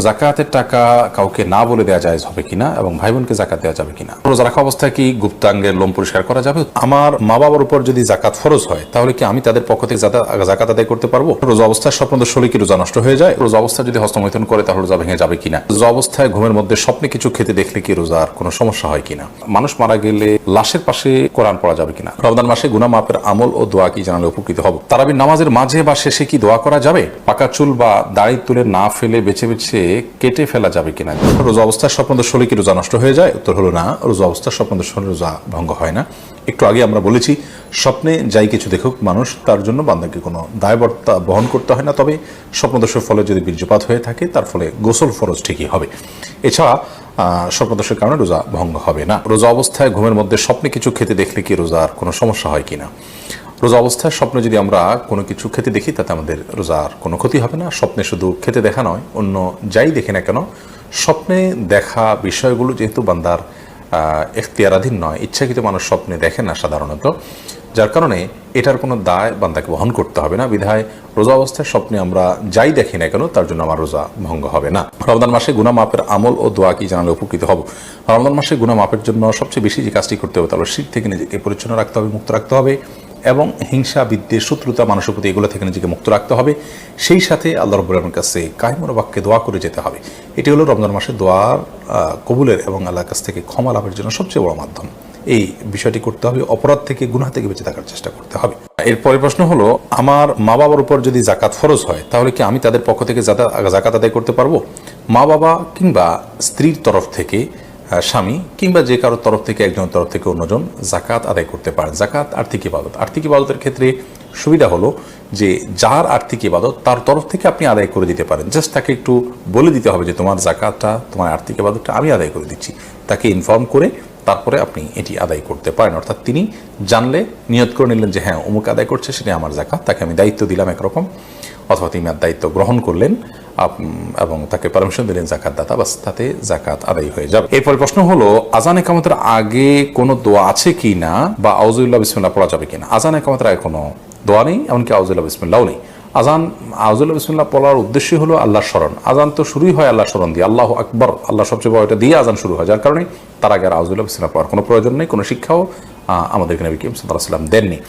জাকাতের টাকা কাউকে না বলে দেওয়া যায় হবে কিনা এবং ভাই বোনকে জাকাত দেওয়া যাবে কিনা? রোজা রাখা অবস্থায় কি গুপ্তাঙ্গের লোম পরিষ্কার করা যাবে? আমার মা বাবার উপর যদি জাকাত ফরজ হয় তাহলে কি আমি তাদের পক্ষ থেকে জাকাত আদায় করতে পারবো? রোজা অবস্থায় স্বপ্ন শরীরে কি রোজা নষ্ট হয়ে যায়? রোজা অবস্থায় যদি হস্তমৈথুন করে তাহলে রোজা ভেঙে যাবে কিনা? রোজা অবস্থায় ঘুমের মধ্যে স্বপ্নে কিছু খেতে দেখলে কি রোজার কোনো সমস্যা হয় কিনা? মানুষ মারা গেলে লাশের পাশে কোরআন পড়া যাবে কিনা? রমজান মাসে গুনাহ মাপের আমল ও দোয়া কি জানালে উপকৃত হব? তারাবির নামাজের মাঝে বা শেষে কি দোয়া করা যাবে? পাকা চুল বা দাড়ি তুলে না ফেলে বেছে বেছে কেটে ফেলা যাবে কিনা? রোজা অবস্থায় স্বপ্নদোষ হলে কি রোজা নষ্ট হয়ে যায়? উত্তর হলো না, রোজা অবস্থায় স্বপ্নদোষ হলে রোজা ভঙ্গ হয় না। একটু আগে আমরা বলেছি স্বপ্নে যাই কিছু দেখুক মানুষ, তার জন্য বান্দাকে কোনো দায়বদ্ধতা বহন করতে হয় না। তবে স্বপ্নদোষের ফলে যদি বীর্যপাত হয়ে থাকে তার ফলে গোসল ফরজ ঠিকই হবে। এছাড়া স্বপ্নদোষের কারণে রোজা ভঙ্গ হবে না। রোজা অবস্থায় ঘুমের মধ্যে স্বপ্নে কিছু খেতে দেখলে কি রোজার কোনো সমস্যা হয় কিনা? রোজা অবস্থায় স্বপ্নে যদি আমরা কোনো কিছু খেতে দেখি তাতে আমাদের রোজার কোনো ক্ষতি হবে না। স্বপ্নে শুধু খেতে দেখা নয়, অন্য যাই দেখে না কেন স্বপ্নে দেখা বিষয়গুলো যেহেতু বান্দার এখতিয়ারাধীন নয়, ইচ্ছাকৃত মানুষ স্বপ্নে দেখে না সাধারণত, যার কারণে এটার কোনো দায় বান্দাকে বহন করতে হবে না। বিধায় রোজা অবস্থায় স্বপ্নে আমরা যাই দেখি না কেন তার জন্য আমার রোজা ভঙ্গ হবে না। রমজান মাসে গুনাহ মাপের আমল ও দোয়া কি জানালে উপকৃত হব? রমজান মাসে গুনাহ মাপের জন্য সবচেয়ে বেশি যে কাজটি করতে হবে তাহলে শিরক থেকে নিজেকে পরিচ্ছন্ন রাখতে হবে, মুক্ত রাখতে হবে এবং হিংসা, বিদ্বেষ, শত্রুতা, মানুষের প্রতি এগুলো থেকে নিজেকে মুক্ত রাখতে হবে। সেই সাথে আল্লাহ রাব্বুল আলামিনের কাছে কায়মুর বাক্যে দোয়া করে যেতে হবে। এটি হলো রমজান মাসে দোয়ার কবুলের এবং আল্লাহর কাছ থেকে ক্ষমা লাভের জন্য সবচেয়ে বড় মাধ্যম। এই বিষয়টি করতে হবে, অপরাধ থেকে, গুনাহ থেকে বেঁচে থাকার চেষ্টা করতে হবে। এরপরের প্রশ্ন হলো, আমার মা বাবার উপর যদি জাকাত ফরজ হয় তাহলে কি আমি তাদের পক্ষ থেকে জাকাত আদায় করতে পারবো? মা বাবা কিংবা স্ত্রীর তরফ থেকে, স্বামী কিংবা যে কারোর তরফ থেকে, একজনের তরফ থেকে অন্যজন জাকাত আদায় করতে পারেন। জাকাত আর্থিক ইবাদত। আর্থিক ইবাদতের ক্ষেত্রে সুবিধা হলো যে যার আর্থিক ইবাদত তার তরফ থেকে আপনি আদায় করে দিতে পারেন। জাস্ট তাকে একটু বলে দিতে হবে যে তোমার জাকাতটা, তোমার আর্থিক ইবাদতটা আমি আদায় করে দিচ্ছি। তাকে ইনফর্ম করে তারপরে আপনি এটি আদায় করতে পারেন। অর্থাৎ তিনি জানলে নিয়ত করে নিলেন যে হ্যাঁ অমুক আদায় করছে, সেটা আমার জাকাত, তাকে আমি দায়িত্ব দিলাম একরকম, অথবা তিনি আর দায়িত্ব গ্রহণ করলেন এবং তাকে পারমিশন দিলেন জাকাত দাতা, বাস তাতে জাকাত আদায় হয়ে যাবে। এরপর প্রশ্ন হলো, আজান ইকামতের আগে কোনো দোয়া আছে কি না বা আউযুবিল্লাহ বিসমিল্লাহ পড়া যাবে কিনা? আজান ইকামতের আগে কোনো দোয়া নেই, এমনকি আউযুবিল্লাহ বিসমিল্লাহও নেই। আউযুবিল্লাহ বিসমিল্লাহ পড়ার উদ্দেশ্য হলো আল্লাহর স্মরণ। আজান তো শুরুই হয় আল্লাহর স্মরণ দিয়ে, আল্লাহু আকবার, আল্লাহ সবচেয়ে বড়, এটা দিয়ে আজান শুরু হয়। যার কারণে তার আগে আর আউযুবিল্লাহ বিসমিল্লাহ পড়ার কোনো প্রয়োজন নেই, কোনো শিক্ষাও আমাদেরকে নবী করিম সাল্লাল্লাহু আলাইহি ওয়াসাল্লাম দেননি।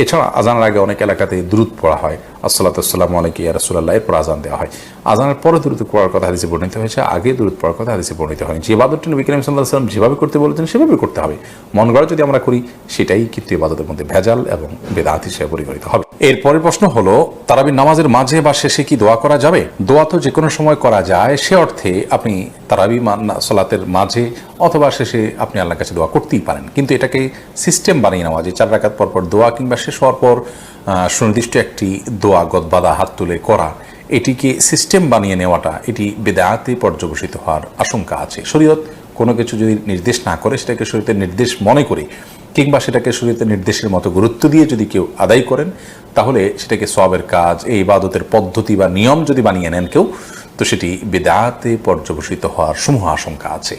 এছাড়া আজানের আগে অনেক এলাকাতে দুরূদ পড়া হয়, আসসালাতু ওয়াসসালামু আলাইকা ইয়া রাসূলুল্লাহ, এরপর আজান দেওয়া হয়। আজানের পরে দুরূদ পড়ার কথা হাদিসে বর্ণিত হয়েছে, আগে দুরূদ পড়ার কথা হাদিসে বর্ণিত হয়নি। যে ইবাদতটি নবী করিম সাল্লাল্লাহু আলাইহি ওয়াসাল্লাম যেভাবে করতে বলেছেন সেভাবে করতে হবে। মন গড়া যদি আমরা করি সেটাই কিন্তু ইবাদতের মধ্যে ভেজাল এবং বেদাত হিসেবে পরিগণিত হবে। এরপরের প্রশ্ন হলো, তারাবির নামাজের মাঝে বা শেষে কি দোয়া করা যাবে? দোয়া তো যে কোনো সময় করা যায়, সে অর্থে আপনি তারাবি সালাতের মাঝে অথবা শেষে আপনি আল্লাহর কাছে দোয়া করতেই পারেন, কিন্তু এটাকে সিস্টেম বানিয়ে নেওয়া, যে 4 রাকাত পর পর দোয়া কিংবা শেষ হওয়ার পর সুনির্দিষ্ট একটি দোয়া গদবাদা হাত তুলে করা, এটিকে সিস্টেম বানিয়ে নেওয়াটা, এটি বেদাতে পর্যবসিত হওয়ার আশঙ্কা আছে। শরীয়ত কোনো কিছু যদি নির্দেশ না করে, সেটাকে শরীয়তের নির্দেশ মনে করে কিংবা সেটাকে শরীয়তের নির্দেশের মতো গুরুত্ব দিয়ে যদি কেউ আদায় করেন, তাহলে সেটাকে সওয়াবের কাজ, এই ইবাদতের পদ্ধতি বা নিয়ম যদি বানিয়ে নেন কেউ, তো সেটি বেদাতে পর্যবসিত হওয়ার সমূহ আশঙ্কা আছে।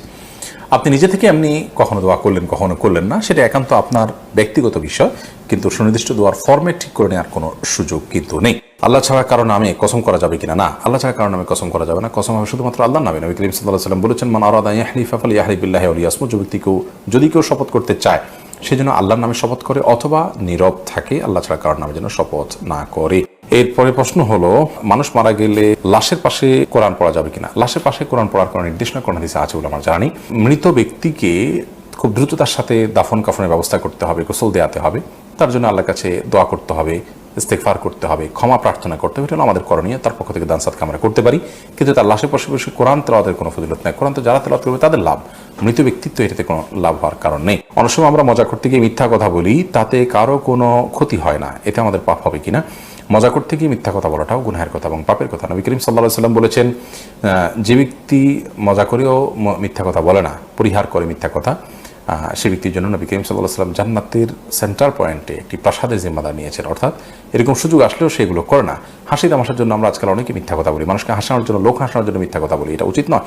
আপনি নিজে থেকে এমনি কখনো দোয়া করলেন, কখনো করলেন না, সেটা একান্ত আপনার ব্যক্তিগত বিষয়, কিন্তু সুনির্দিষ্ট দোয়ার ফরম্যাট ঠিক করে নেওয়ার কোনো সুযোগ কিন্তু নেই। আল্লাহ ছাড়া কারো নামে কসম করা যাবে কিনা? না, আল্লাহ ছাড়া কারো নামে কসম করা যাবে না। কসম হবে শুধুমাত্র আল্লাহর নামে। নবী করিম সাল্লাল্লাহু আলাইহি ওয়াসাল্লাম বলেছেন, মান আরাদা ইয়াহলিফা ফালইয়াহলিফ বিল্লাহি আও লিয়াসমুত, যদি কেউ শপথ করতে চায় সেজন্য আল্লাহর নামে শপথ করে অথবা নীরব থাকে, আল্লাহ ছাড়া কারোর নামে যেন শপথ না করে। এরপরে প্রশ্ন হলো, মানুষ মারা গেলে লাশের পাশে কোরআন পড়া যাবে কিনা? লাশের পাশে কোরআন পড়ার কোনো নির্দেশনা কোন হাদিসে আছে বলে আমার জানা নেই। মৃত ব্যক্তিকে খুব দ্রুততার সাথে দাফন কাফনের ব্যবস্থা করতে হবে, গোসল দেওয়াতে হবে, তার জন্য আল্লাহর কাছে দোয়া করতে হবে, ইস্তেগফার করতে হবে, ক্ষমা প্রার্থনা করতে হবে, এটা হলো আমাদের করণীয়। তার পক্ষ থেকে দান সাদকা আমরা করতে পারি, কিন্তু তার লাশের পাশে বসে কোরআন তেলাওয়াতের কোনো ফজিলত নেই। কোরআন তো যারা তেলাওয়াত করবে তাদের লাভ, মৃত ব্যক্তিত্ব এটাতে কোনো লাভ হওয়ার কারণ নেই। অনেক সময় আমরা মজা করতে গিয়ে মিথ্যা কথা বলি, তাতে কারো কোনো ক্ষতি হয় না, এতে আমাদের পাপ হবে কিনা? মজা করতে গিয়ে মিথ্যা কথা বলাটাও গুনাহের কথা এবং পাপের কথা। নবী করিম সাল্লাল্লাহু আলাইহি ওয়াসাল্লাম বলেছেন, যে ব্যক্তি মজা করেও মিথ্যা কথা বলে না, পরিহার করে মিথ্যা কথা, সে ব্যক্তির জন্য নবী করিম সাল্লাল্লাহু আলাইহি ওয়াসাল্লাম জান্নাতের সেন্টার পয়েন্টে একটি প্রাসাদের জিম্মাদার নিয়েছেন। অর্থাৎ এরকম সুযোগ আসলেও সেগুলো করে না। হাসি তামাশার জন্য আমরা আজকাল অনেকে মিথ্যা কথা বলি, মানুষকে হাসানোর জন্য, লোক হাসানোর জন্য মিথ্যা কথা বলি, এটা উচিত নয়।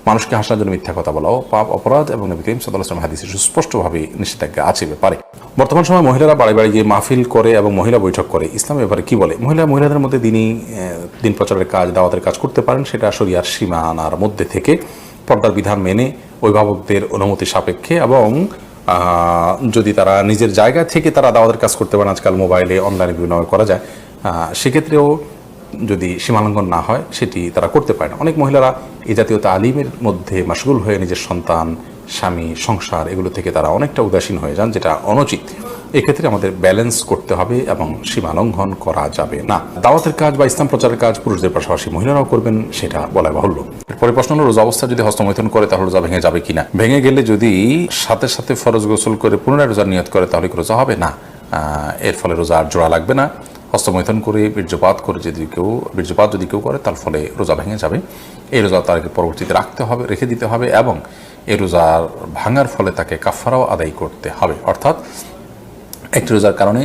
মানুষকে হাসানোর জন্য মিথ্যা কথা বলাও পাপ, অপরাধ এবং নবী করিম সাল্লাল্লাহু আলাইহি ওয়াসাল্লাম হাদিসে সুস্পষ্টভাবে নিষেধাজ্ঞা আছে ব্যাপারে। বর্তমান সময় মহিলারা বাড়ি বাড়ি গিয়ে মাহফিল করে এবং মহিলা বৈঠক করে, ইসলামের ব্যাপারে কি বলে? মহিলাদের মধ্যে দিন প্রচারের কাজ, দাওয়াতের কাজ করতে পারেন, সেটা শরিয়ার সীমানার মধ্যে থেকে পর্দার বিধান মেনে অভিভাবকদের অনুমতি সাপেক্ষে, এবং যদি তারা নিজের জায়গা থেকে তারা দাওয়াতের কাজ করতে পারেন, আজকাল মোবাইলে অনলাইনে বিভিন্নভাবে করা যায়, সেক্ষেত্রেও যদি সীমালঙ্ঘন না হয় সেটি তারা করতে পারে না। অনেক মহিলারা এই জাতীয় তালিমের মধ্যে মাশগুল হয়ে নিজের সন্তান, স্বামী, সংসার এগুলো থেকে তারা অনেকটা উদাসীন হয়ে যান, যেটা অনুচিত। এক্ষেত্রে আমাদের ব্যালেন্স করতে হবে এবং সীমা লঙ্ঘন করা যাবে না। দাওয়াতের কাজ বা ইসলাম প্রচারের কাজ পুরুষদের পাশাপাশি মহিলারাও করবেন, সেটা বলা বাহুল্য। এরপরে প্রশ্ন হলো, রোজা অবস্থা যদি হস্তমৈথুন করে তাহলে রোজা ভেঙে যাবে কিনা? ভেঙে গেলে যদি সাথে সাথে ফরজ গোসল করে পুনরায় রোজার নিয়ত করে তাহলে রোজা হবে না, এর ফলে রোজা আর জোড়া লাগবে না। হস্তমৈথুন করে বীর্যপাত যদি কেউ করে তার ফলে রোজা ভেঙে যাবে। এই রোজা তাকে পরবর্তীতে রেখে দিতে হবে, এবং এই রোজার ভাঙার ফলে তাকে কাফারাও আদায় করতে হবে। অর্থাৎ একটি রোজার কারণে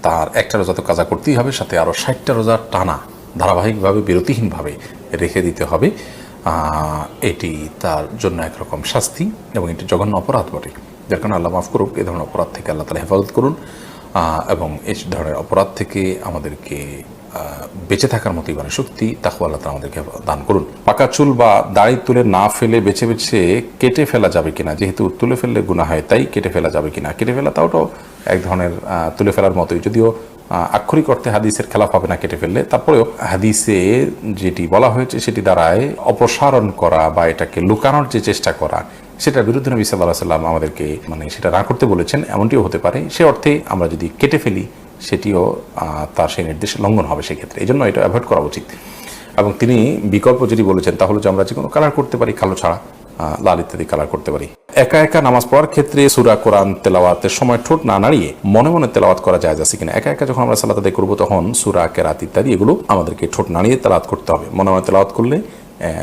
তার একটা রোজা তো কাজা করতেই হবে, সাথে আরও 60টা রোজার টানা ধারাবাহিকভাবে বিরতিহীনভাবে রেখে দিতে হবে। এটি তার জন্য একরকম শাস্তি এবং এটি জঘন্য অপরাধ বটে, যার কারণে আল্লাহ মাফ করুক। এ ধরনের অপরাধ থেকে আল্লাহ তাআলা হেফাজত করুন, এবং এই ধরনের অপরাধ থেকে আমাদেরকে বেঁচে থাকার মতো ইমানের শক্তি, তাকওয়া আল্লাহ তাআলা আমাদেরকে দান করুন। পাকা চুল বা দাড়ি তুলে না ফেলে বেছে বেছে কেটে ফেলা যাবে কিনা? যেহেতু তুলে ফেললে গুনাহ হয়, তাই কেটে ফেলা যাবে কিনা? কেটে ফেলা তাও এক ধরনের তুলে ফেলার মতোই, যদিও আক্ষরিক অর্থে হাদিসের খেলাফ হবে না কেটে ফেললে। তারপরেও হাদিসে যেটি বলা হয়েছে সেটি দ্বারায় অপসারণ করা বা এটাকে লুকানোর যে চেষ্টা করা, সেটার বিরুদ্ধে নবী সাল্লাল্লাহু আলাইহি ওয়াসাল্লাম আমাদেরকে সেটা না করতে বলেছেন, এমনটিও হতে পারে। সে অর্থে আমরা যদি কেটে ফেলি সেটিও তার সেই নির্দেশে লঙ্ঘন হবে সেক্ষেত্রে, এই জন্য এটা অ্যাভয়েড করা উচিত। এবং তিনি বিকল্প যেটি বলেছেন তা হলো যে আমরা যে কোনো কালার করতে পারি, কালো ছাড়া লাল ইত্যাদি কালার করতে পারি। একা একা নামাজ পড়ার ক্ষেত্রে সূরা কোরআন তেলাওয়াতের সময় ঠোঁট না নাড়িয়ে মনে মনে তেলাওয়াত করা জায়েজ আছে কিনা? একা একা যখন আমরা সালাত আদায় করবো তখন সূরা, কেরাত ইত্যাদি এগুলো আমাদেরকে ঠোঁট নাড়িয়ে তেলাওয়াত করতে হবে। মনে মনে তেলাওয়াত করলে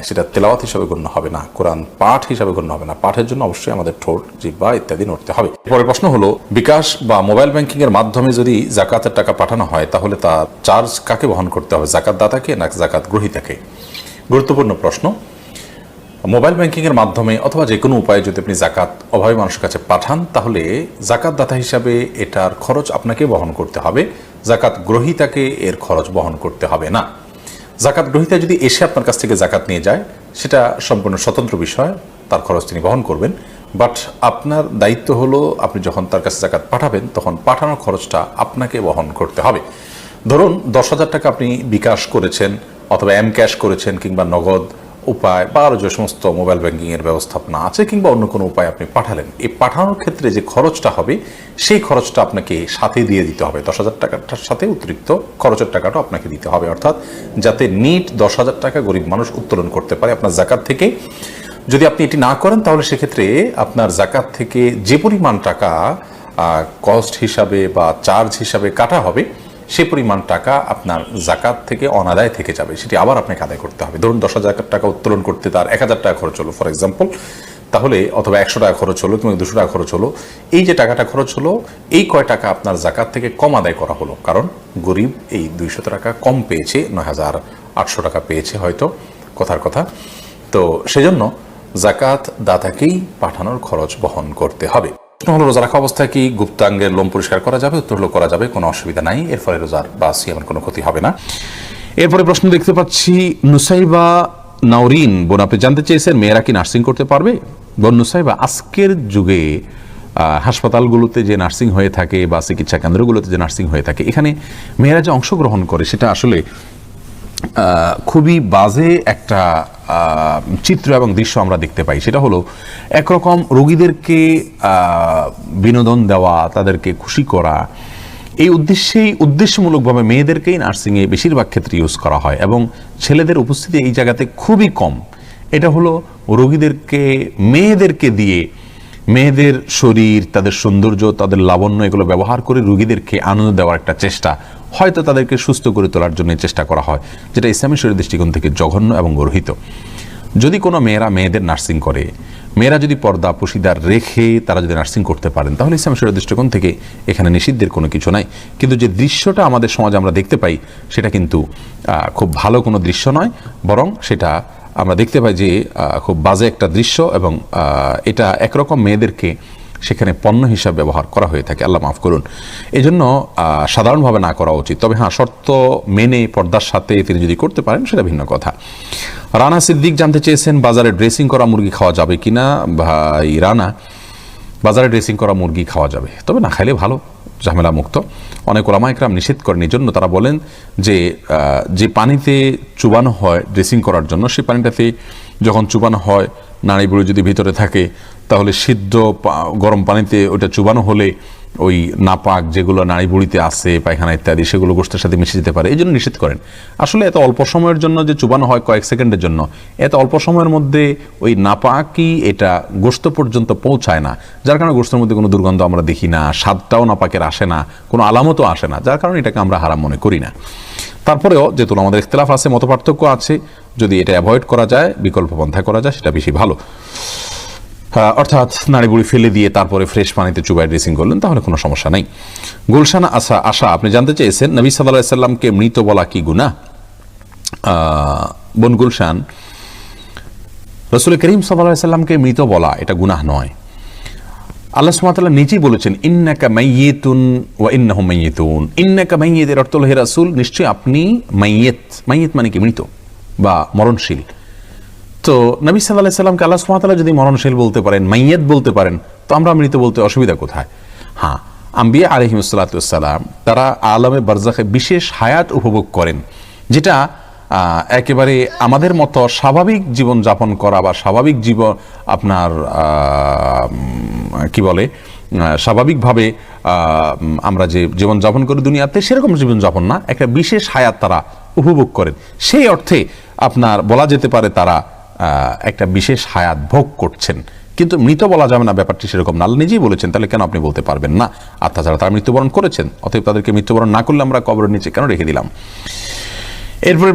সেটা তেলাওয়াত হিসাবে গণ্য হবে না, কোরআন পাঠ হিসাবে গণ্য হবে না। পাঠের জন্য অবশ্যই আমাদের ঠোঁট, জিহ্বা ইত্যাদি নড়তে হবে। পরের প্রশ্ন হলো, বিকাশ বা মোবাইল ব্যাংকিং এর মাধ্যমে যদি যাকাতের টাকা পাঠানো হয় তাহলে তার চার্জ কাকে বহন করতে হবে? যাকাত দাতাকে না যাকাত গ্রহীতাকে? গুরুত্বপূর্ণ প্রশ্ন। মোবাইল ব্যাংকিং এর মাধ্যমে অথবা যে কোনো উপায়ে যদি আপনি যাকাত অভাবী মানুষের কাছে পাঠান তাহলে যাকাত দাতা হিসাবে এটার খরচ আপনাকে বহন করতে হবে, যাকাত গ্রহীতাকে এর খরচ বহন করতে হবে না। যাকাত গ্রহীতা যদি এসে আপনার কাছ থেকে যাকাত নিয়ে যায় সেটা সম্পূর্ণ স্বতন্ত্র বিষয়, তার খরচ তিনি বহন করবেন। বাট আপনার দায়িত্ব হলো আপনি যখন তার কাছে যাকাত পাঠাবেন তখন পাঠানোর খরচটা আপনাকে বহন করতে হবে। ধরুন 10,000 টাকা আপনি বিকাশ করেছেন অথবা এম ক্যাশ করেছেন কিংবা নগদ উপায় বা আরও যে সমস্ত মোবাইল ব্যাংকিংয়ের ব্যবস্থাপনা আছে কিংবা অন্য কোনো উপায় আপনি পাঠালেন, এই পাঠানোর ক্ষেত্রে যে খরচটা হবে সেই খরচটা আপনাকে সাথে দিয়ে দিতে হবে। 10,000 টাকাটার সাথে অতিরিক্ত খরচের টাকাটা আপনাকে দিতে হবে, অর্থাৎ যাতে নিট 10,000 টাকা গরিব মানুষ উত্তোলন করতে পারে আপনার যাকাত থেকে। যদি আপনি এটি না করেন তাহলে সেক্ষেত্রে আপনার যাকাত থেকে যে পরিমাণ টাকা কস্ট হিসাবে বা চার্জ হিসাবে কাটা হবে সেই পরিমাণ টাকা আপনার যাকাত থেকে অনাদায় থেকে যাবে, সেটি আবার আপনাকে আদায় করতে হবে। ধরুন 10,000 টাকা উত্তোলন করতে তার 1,000 টাকা খরচ হলো ফর এক্সাম্পল, তাহলে অথবা 100 টাকা খরচ হলো কিংবা 200 টাকা খরচ হলো, এই যে টাকাটা খরচ হলো এই কয় টাকা আপনার যাকাত থেকে কম আদায় করা হলো, কারণ গরিব এই 200 টাকা কম পেয়েছে, 9,800 টাকা পেয়েছে হয়তো, কথার কথা। তো সেজন্য যাকাত দাতাকেই পাঠানোর খরচ বহন করতে হবে। প্রশ্ন হলো, রোজা রাখা অবস্থায় কি গুপ্তাঙ্গের লোম পরিষ্কার করা যাবে? উত্তর হলো করা যাবে, কোনো অসুবিধা নাই, এর ফলে রোজার বা সিয়ামের কোনো ক্ষতি হবে না। এরপরে প্রশ্ন দেখতে পাচ্ছি, নুসাইবা নাওরিন বোন আপনি জানতে চেয়েছেন মেয়েরা কি নার্সিং করতে পারবে? বোন নুসাইবা, আজকের যুগে হাসপাতালগুলোতে যে নার্সিং হয়ে থাকে বা চিকিৎসা কেন্দ্রগুলোতে যে নার্সিং হয়ে থাকে, এখানে মেয়েরা যে অংশগ্রহণ করে সেটা আসলে খুবই বাজে একটা চিত্র এবং দৃশ্য আমরা দেখতে পাই। সেটা হলো একরকম রোগীদেরকে বিনোদন দেওয়া, তাদেরকে খুশি করা, এই উদ্দেশ্যমূলকভাবে মেয়েদেরকেই নার্সিংয়ে বেশিরভাগ ক্ষেত্রে ইউজ করা হয় এবং ছেলেদের উপস্থিতি এই জায়গাতে খুবই কম। এটা হলো রোগীদেরকে মেয়েদেরকে দিয়ে, মেয়েদের শরীর, তাদের সৌন্দর্য, তাদের লাবণ্য এগুলো ব্যবহার করে রোগীদেরকে আনন্দ দেওয়ার একটা চেষ্টা, হয়তো তাদেরকে সুস্থ করে তোলার জন্য চেষ্টা করা হয়, যেটা ইসলামী শরীয়তের দৃষ্টিকোণ থেকে জঘন্য এবং গর্হিত। যদি কোনো মেয়েদের নার্সিং করে, মেয়েরা যদি পর্দা পশিদার রেখে তারা যদি নার্সিং করতে পারেন তাহলে ইসলামী শরীয়তের দৃষ্টিকোণ থেকে এখানে নিষিদ্ধের কোনো কিছু নাই। কিন্তু যে দৃশ্যটা আমাদের সমাজে আমরা দেখতে পাই সেটা কিন্তু খুব ভালো কোনো দৃশ্য নয়, বরং সেটা আমরা দেখতে পাই যে খুব বাজে একটা দৃশ্য এবং এটা একরকম মেয়েদেরকে সেখানে পণ্য হিসাবে ব্যবহার করা হয়ে থাকে, আল্লাহ মাফ করুন। এই জন্য সাধারণভাবে না করা উচিত। তবে হ্যাঁ, শর্ত মেনে পর্দার সাথে তিনি যদি করতে পারেন সেটা ভিন্ন কথা। রানা সিদ্দিক জানতে চেয়েছেন বাজারে ড্রেসিং করা মুরগি খাওয়া যাবে কিনা। ভাই রানা, বাজারে ড্রেসিং করা মুরগি খাওয়া যাবে, তবে না খাইলে ভালো, ঝামেলা মুক্ত। অনেক ওলামা ইকরাম নিষেধ করেন। এই জন্য তারা বলেন যে পানিতে চুবানো হয় ড্রেসিং করার জন্য, সেই পানিটাতে যখন চুবানো হয় নাড়ি বুড়ি যদি ভিতরে থাকে, তাহলে সিদ্ধ গরম পানিতে ওইটা চুবানো হলে ওই নাপাক যেগুলো নাড়ি বুড়িতে আছে, পায়খানা ইত্যাদি, সেগুলো গোশতের সাথে মিশে যেতে পারে। এই জন্য নিষেধ করেন। আসলে এত অল্প সময়ের জন্য যে চুবানো হয় কয়েক সেকেন্ডের জন্য, এত অল্প সময়ের মধ্যে ওই নাপাকই এটা গোশত পর্যন্ত পৌঁছায় না, যার কারণে গোশতের মধ্যে কোনো দুর্গন্ধ আমরা দেখি না, স্বাদটাও নাপাকের আসে না, কোনো আলামতও আসে না, যার কারণে এটাকে আমরা হারাম মনে করি না। তারপরেও যেহেতু আমাদের ইখতিলাফ আছে, মতপার্থক্য আছে, যদি এটা অ্যাভয়েড করা যায়, বিকল্প পন্থা করা যায়, সেটা বেশি ভালো। অর্থাৎ নাড়িবুড়ি ফেলে দিয়ে তারপরে ফ্রেশ পানিতে চুবাই ড্রেসিং করলেন, তাহলে কোনো সমস্যা নেই। গুলশান আশা আপনি জানতে চেয়েছেন নবী সাল্লাল্লাহু আলাইহি সাল্লামকে মৃত বলা কি গুনাহ। বোন গুলশান, রাসূল করিম সাল্লাল্লাহু আলাইহি সাল্লামকে মৃত বলা এটা গুনাহ নয়। আল্লাহ সুবহানাহু ওয়া তাআলা নিজেই বলেছেন ইন্নাকা মাইয়িতুন ওয়া ইন্নাহুম মাইয়িতুন। ইন্নাকা মাইয়িত এর অর্থ হলো হে রাসূল, নিশ্চয়ই আপনি মাইয়িত। মাইয়িত মানে কি? মৃত বা মরণশীল। তো নবী সাল্লাল্লাহু আলাইহি সাল্লামকে আল্লাহ সুবহানাহু ওয়া তাআলা যদি মরণশীল বলতে পারেন, মাইয়িত বলতে পারেন, তো আমরা মৃত বলতে অসুবিধা কোথায়? হ্যাঁ, আম্বিয়া আলাইহিমুস সালাতু ওয়াস সালাম তারা আলামে বারজাখে বিশেষ হায়াত উপভোগ করেন, যেটা একেবারে আমাদের মতো স্বাভাবিক জীবন যাপন করা বা স্বাভাবিক জীবন আপনার কি বলে স্বাভাবিকভাবে আমরা যে জীবনযাপন করি দুনিয়াতে, সেরকম জীবনযাপন না, একটা বিশেষ হায়াত তারা উপভোগ করেন। সেই অর্থে আপনার বলা যেতে পারে তারা একটা বিশেষ হায়াত ভোগ করছেন, কিন্তু মৃত বলা যাবে না, ব্যাপারটি সেরকম না। আল্লাহ নিজেই বলেছেন, তাহলে কেন আপনি বলতে পারবেন না? আর তাছাড়া তারা মৃত্যুবরণ করেছেন, অতএব তাদেরকে মৃত্যুবরণ না করলে আমরা কবরের নিচে কেন রেখে দিলাম? এরপরে